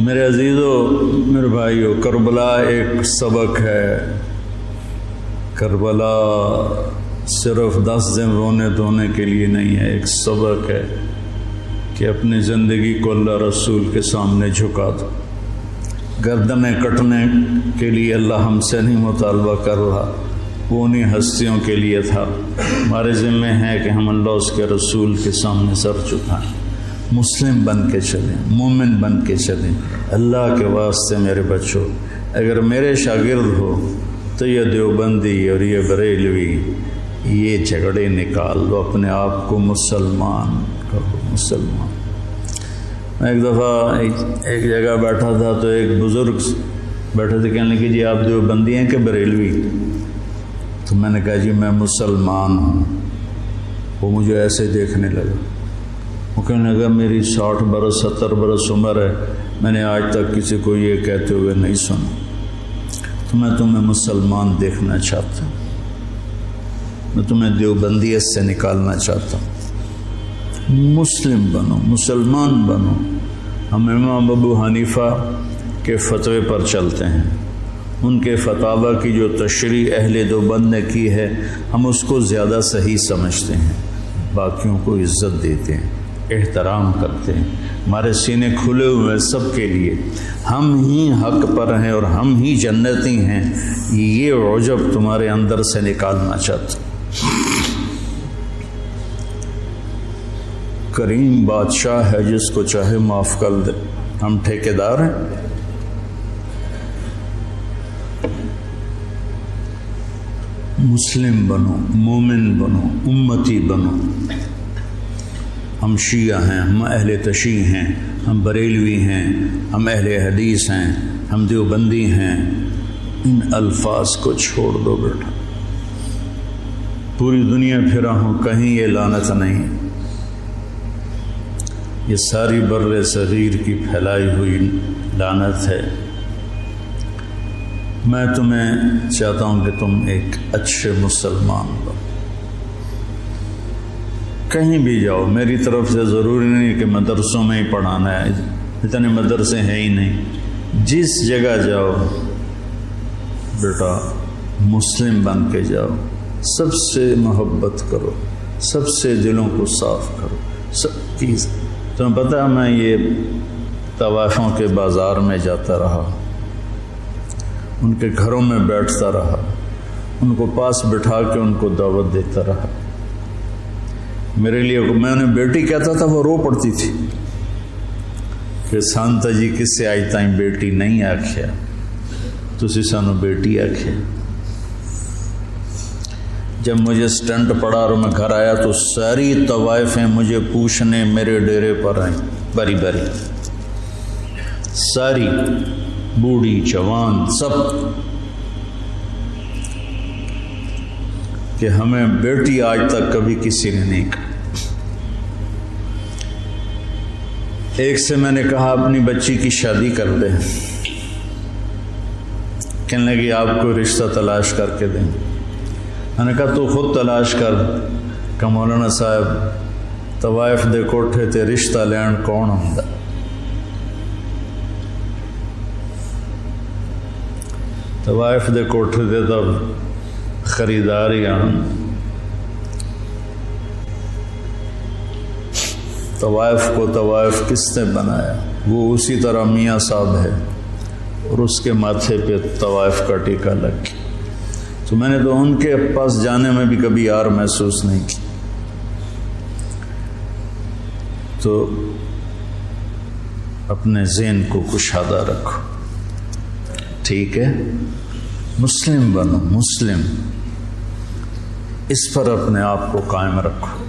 میرے عزیزو، میرے بھائیو، کربلا ایک سبق ہے۔ کربلا صرف 10 دن رونے دھونے کے لیے نہیں ہے، ایک سبق ہے کہ اپنی زندگی کو اللہ رسول کے سامنے جھکا دو۔ گردنیں کٹنے کے لیے اللہ ہم سے نہیں مطالبہ کر رہا، وہ انہیں ہستیوں کے لیے تھا۔ ہمارے ذمہ ہے کہ ہم اللہ اس کے رسول کے سامنے سر جھکائیں، مسلم بن کے چلیں، مومن بن کے چلیں۔ اللہ کے واسطے میرے بچوں، اگر میرے شاگرد ہو تو یہ دیوبندی اور یہ بریلوی یہ جھگڑے نکال دو، اپنے آپ کو مسلمان کرو، مسلمان۔ میں ایک دفعہ ایک جگہ بیٹھا تھا تو ایک بزرگ بیٹھے تھے، کہنے لگے جی آپ دیوبندی ہیں کہ بریلوی؟ تو میں نے کہا جی میں مسلمان ہوں۔ وہ مجھے ایسے دیکھنے لگا، وہ کہنے لگا میری 60 برس 70 برس عمر ہے، میں نے آج تک کسی کو یہ کہتے ہوئے نہیں سنا، تو میں تمہیں مسلمان دیکھنا چاہتا ہوں، میں تمہیں دیوبندیت سے نکالنا چاہتا ہوں۔ مسلم بنو، مسلمان بنو۔ ہم امام ابو حنیفہ کے فتوے پر چلتے ہیں، ان کے فتاوی کی جو تشریح اہل دیوبند نے کی ہے ہم اس کو زیادہ صحیح سمجھتے ہیں، باقیوں کو عزت دیتے ہیں، احترام کرتے ہیں۔ ہمارے سینے کھلے ہوئے ہیں سب کے لیے، ہم ہی حق پر ہیں اور ہم ہی جنتی ہیں، یہ عجب تمہارے اندر سے نکالنا چاہتا ہوں۔ کریم بادشاہ ہے، جس کو چاہے معاف کر دے، ہم ٹھیکیدار ہیں۔ مسلم بنو، مومن بنو، امتی بنو۔ ہم شیعہ ہیں، ہم اہل تشیع ہیں، ہم بریلوی ہیں، ہم اہل حدیث ہیں، ہم دیوبندی ہیں۔ ان الفاظ کو چھوڑ دو بیٹا، پوری دنیا پھرا ہوں کہیں یہ لعنت نہیں، یہ ساری بر صغیر کی پھیلائی ہوئی لعنت ہے۔ میں تمہیں چاہتا ہوں کہ تم ایک اچھے مسلمان بنو، کہیں بھی جاؤ۔ میری طرف سے ضروری نہیں کہ مدرسوں میں ہی پڑھانا ہے، اتنے مدرسے ہیں ہی نہیں۔ جس جگہ جاؤ بیٹا مسلم بن کے جاؤ، سب سے محبت کرو، سب سے دلوں کو صاف کرو، سب چیز۔ تمہیں پتہ ہے میں یہ طوائفوں کے بازار میں جاتا رہا، ان کے گھروں میں بیٹھتا رہا، ان کو پاس بٹھا کے ان کو دعوت دیتا رہا۔ میرے لیے میں انہیں بیٹی کہتا تھا، وہ رو پڑتی تھی کہ سانتا جی کس سے آج تائیں بیٹی نہیں آکھیا، تسی سانو بیٹی آکھیا۔ جب مجھے سٹنٹ پڑا اور میں گھر آیا تو ساری طوائفیں مجھے پوچھنے میرے ڈیرے پر آئیں، بری بری، ساری، بوڑھی جوان سب، کہ ہمیں بیٹی آج تک کبھی کسی نے نہیں کہا۔ ایک سے میں نے کہا اپنی بچی کی شادی کر دیں، کہنے لگی آپ کو رشتہ تلاش کر کے دیں۔ میں نے کہا تو خود تلاش کر۔ کہ مولانا صاحب طوائف دے کوٹھے تے رشتہ لین کون ہوندا؟ طوائف دے کوٹھے تے تب خریدار ہی آن۔ طوائف کو طوائف کس نے بنایا؟ وہ اسی طرح میاں صاحب ہے اور اس کے ماتھے پہ طوائف کا ٹیکا لگ گیا۔ تو میں نے تو ان کے پاس جانے میں بھی کبھی یار محسوس نہیں کی۔ تو اپنے ذہن کو کشادہ رکھو، ٹھیک ہے؟ مسلم بنو، مسلم، اس پر اپنے آپ کو قائم رکھو۔